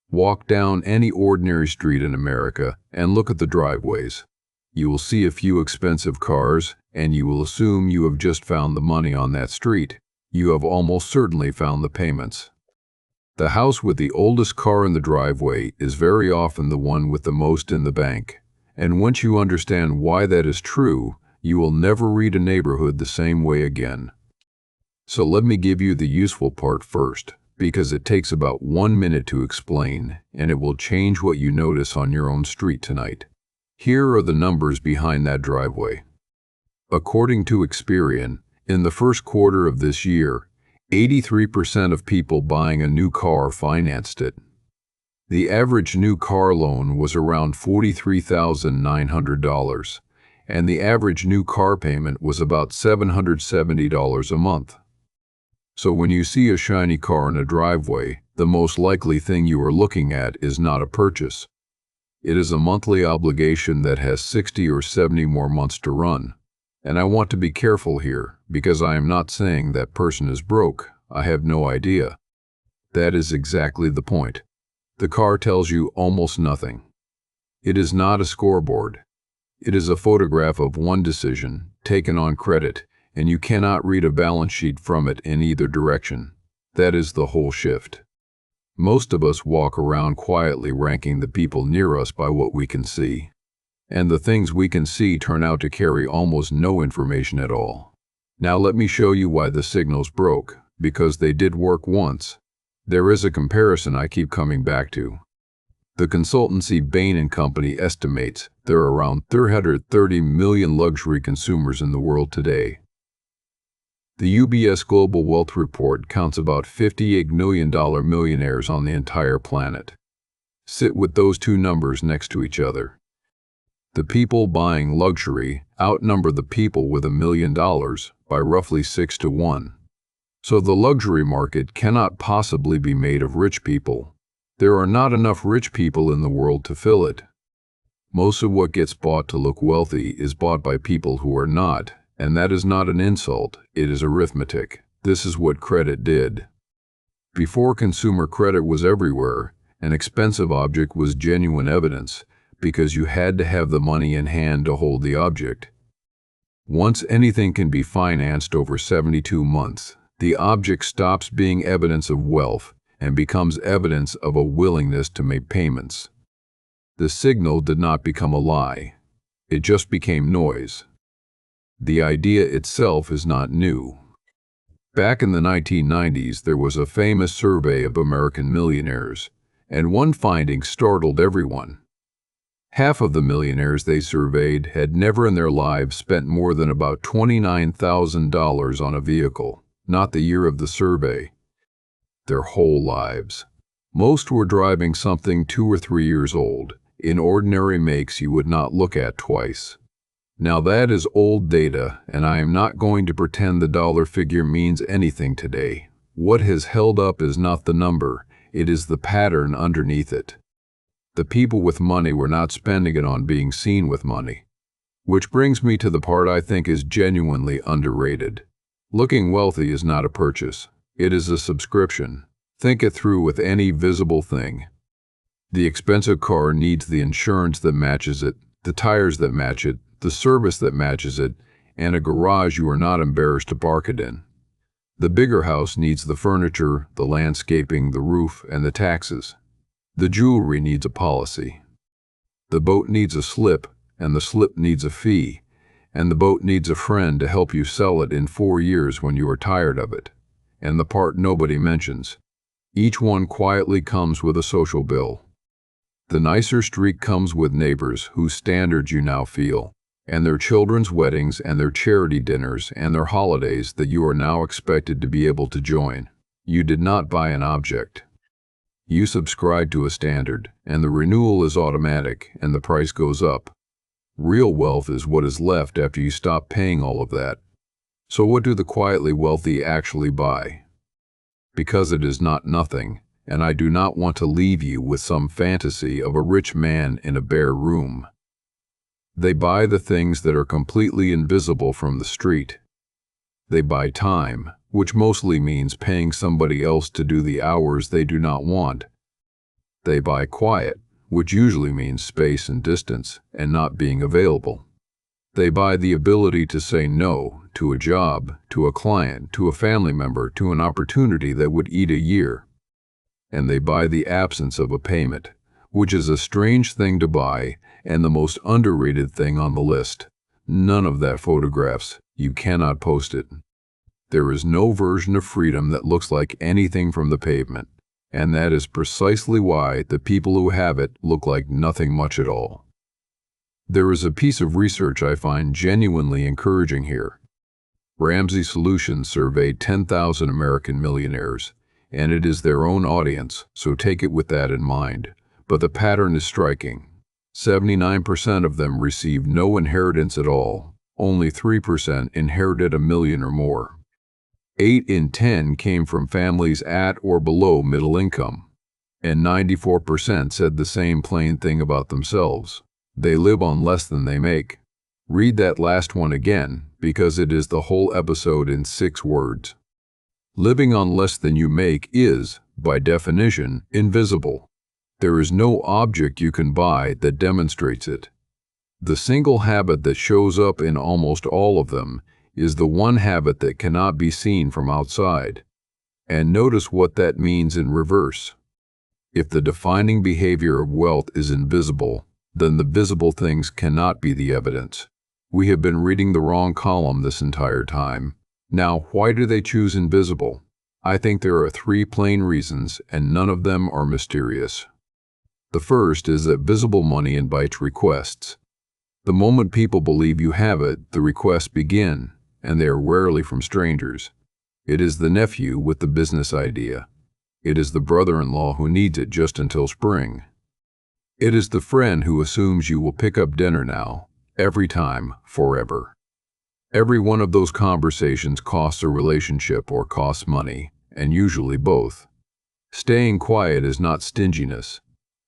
Walk down any ordinary street in America and look at the driveways. You will see a few expensive cars, and you will assume you have just found the money on that street. You have almost certainly found the payments. The house with the oldest car in the driveway is very often the one with the most in the bank. And once you understand why that is true, you will never read a neighborhood the same way again. So let me give you the useful part first, because it takes about 1 minute to explain, and it will change what you notice on your own street tonight. Here are the numbers behind that driveway. According to Experian, in the first quarter of this year, 83% of people buying a new car financed it. The average new car loan was around $43,900, and the average new car payment was about $770 a month. So when you see a shiny car in a driveway, the most likely thing you are looking at is not a purchase. It is a monthly obligation that has 60 or 70 more months to run. And I want to be careful here, because I am not saying that person is broke. I have no idea. That is exactly the point. The car tells you almost nothing. It is not a scoreboard. It is a photograph of one decision, taken on credit, and you cannot read a balance sheet from it in either direction. That is the whole shift. Most of us walk around quietly ranking the people near us by what we can see. And the things we can see turn out to carry almost no information at all. Now let me show you why the signals broke, because they did work once. There is a comparison I keep coming back to. The consultancy Bain & Company estimates there are around 330 million luxury consumers in the world today. The UBS Global Wealth Report counts about $58 million millionaires on the entire planet. Sit with those two numbers next to each other. The people buying luxury outnumber the people with $1 million by roughly 6 to 1. So the luxury market cannot possibly be made of rich people. There are not enough rich people in the world to fill it. Most of what gets bought to look wealthy is bought by people who are not, and that is not an insult, it is arithmetic. This is what credit did. Before consumer credit was everywhere, an expensive object was genuine evidence, because you had to have the money in hand to hold the object. Once anything can be financed over 72 months, the object stops being evidence of wealth and becomes evidence of a willingness to make payments. The signal did not become a lie. It just became noise. The idea itself is not new. Back in the 1990s, there was a famous survey of American millionaires, and one finding startled everyone. Half of the millionaires they surveyed had never in their lives spent more than about $29,000 on a vehicle, not the year of the survey. Their whole lives. Most were driving something 2 or 3 years old, in ordinary makes you would not look at twice. Now that is old data, and I am not going to pretend the dollar figure means anything today. What has held up is not the number, it is the pattern underneath it. The people with money were not spending it on being seen with money. Which brings me to the part I think is genuinely underrated. Looking wealthy is not a purchase. It is a subscription. Think it through with any visible thing. The expensive car needs the insurance that matches it, the tires that match it, the service that matches it, and a garage you are not embarrassed to park it in. The bigger house needs the furniture, the landscaping, the roof, and the taxes. The jewelry needs a policy. The boat needs a slip, and the slip needs a fee, and the boat needs a friend to help you sell it in 4 years when you are tired of it. And the part nobody mentions. Each one quietly comes with a social bill. The nicer street comes with neighbors whose standards you now feel, and their children's weddings and their charity dinners and their holidays that you are now expected to be able to join. You did not buy an object. You subscribe to a standard, and the renewal is automatic, and the price goes up. Real wealth is what is left after you stop paying all of that. So what do the quietly wealthy actually buy? Because it is not nothing, and I do not want to leave you with some fantasy of a rich man in a bare room. They buy the things that are completely invisible from the street. They buy time, which mostly means paying somebody else to do the hours they do not want. They buy quiet, which usually means space and distance and not being available. They buy the ability to say no to a job, to a client, to a family member, to an opportunity that would eat a year. And they buy the absence of a payment, which is a strange thing to buy and the most underrated thing on the list. None of that photographs. You cannot post it. There is no version of freedom that looks like anything from the pavement, and that is precisely why the people who have it look like nothing much at all. There is a piece of research I find genuinely encouraging here. Ramsey Solutions surveyed 10,000 American millionaires, and it is their own audience, so take it with that in mind. But the pattern is striking. 79% of them received no inheritance at all. Only 3% inherited $1 million or more. 8 in 10 came from families at or below middle income. And 94% said the same plain thing about themselves. They live on less than they make. Read that last one again, because it is the whole episode in 6 words. Living on less than you make is, by definition, invisible. There is no object you can buy that demonstrates it. The single habit that shows up in almost all of them is the one habit that cannot be seen from outside. And notice what that means in reverse. If the defining behavior of wealth is invisible, then the visible things cannot be the evidence. We have been reading the wrong column this entire time. Now, why do they choose invisible? I think there are 3 plain reasons, and none of them are mysterious. The first is that visible money invites requests. The moment people believe you have it, the requests begin, and they are rarely from strangers. It is the nephew with the business idea. It is the brother-in-law who needs it just until spring. It is the friend who assumes you will pick up dinner now, every time, forever. Every one of those conversations costs a relationship or costs money, and usually both. Staying quiet is not stinginess.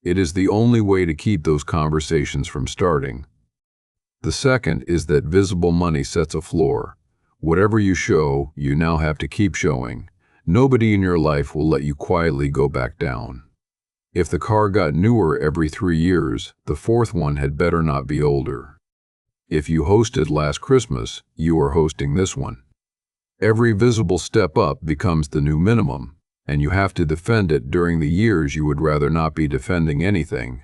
It is the only way to keep those conversations from starting. The second is that visible money sets a floor. Whatever you show, you now have to keep showing. Nobody in your life will let you quietly go back down. If the car got newer every 3 years, the 4th one had better not be older. If you hosted last Christmas, you are hosting this one. Every visible step up becomes the new minimum, and you have to defend it during the years you would rather not be defending anything.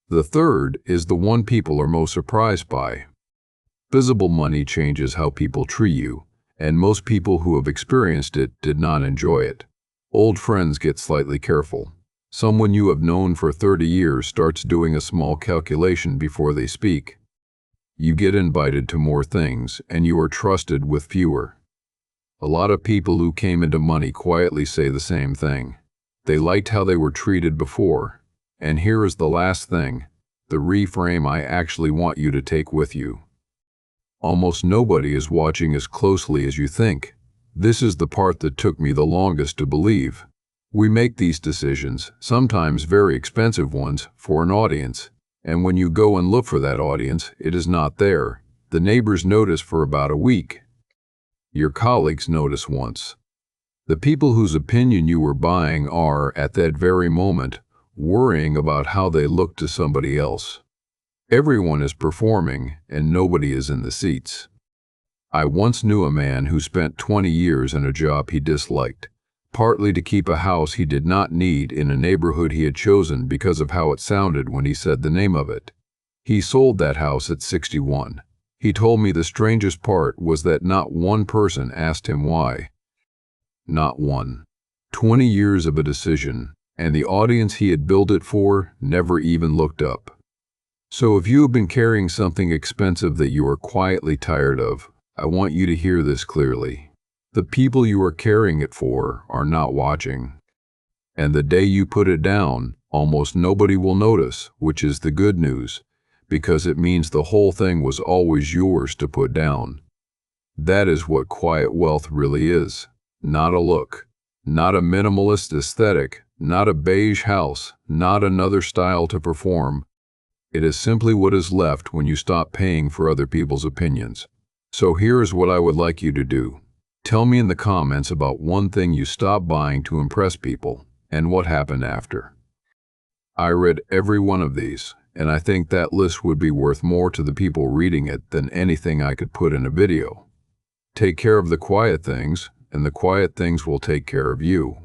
The third is the one people are most surprised by. Visible money changes how people treat you, and most people who have experienced it did not enjoy it. Old friends get slightly careful. Someone you have known for 30 years starts doing a small calculation before they speak. You get invited to more things, and you are trusted with fewer. A lot of people who came into money quietly say the same thing. They liked how they were treated before. And here is the last thing, the reframe I actually want you to take with you. Almost nobody is watching as closely as you think. This is the part that took me the longest to believe. We make these decisions, sometimes very expensive ones, for an audience. And when you go and look for that audience, it is not there. The neighbors notice for about a week. Your colleagues notice once. The people whose opinion you were buying are, at that very moment, worrying about how they look to somebody else. Everyone is performing, and nobody is in the seats. I once knew a man who spent 20 years in a job he disliked, partly to keep a house he did not need in a neighborhood he had chosen because of how it sounded when he said the name of it. He sold that house at 61. He told me the strangest part was that not one person asked him why. Not one. 20 years of a decision, and the audience he had built it for never even looked up. So if you have been carrying something expensive that you are quietly tired of, I want you to hear this clearly. The people you are carrying it for are not watching. And the day you put it down, almost nobody will notice, which is the good news, because it means the whole thing was always yours to put down. That is what quiet wealth really is. Not a look, not a minimalist aesthetic, not a beige house, not another style to perform. It is simply what is left when you stop paying for other people's opinions. So here is what I would like you to do. Tell me in the comments about one thing you stopped buying to impress people, and what happened after. I read every one of these, and I think that list would be worth more to the people reading it than anything I could put in a video. Take care of the quiet things, and the quiet things will take care of you.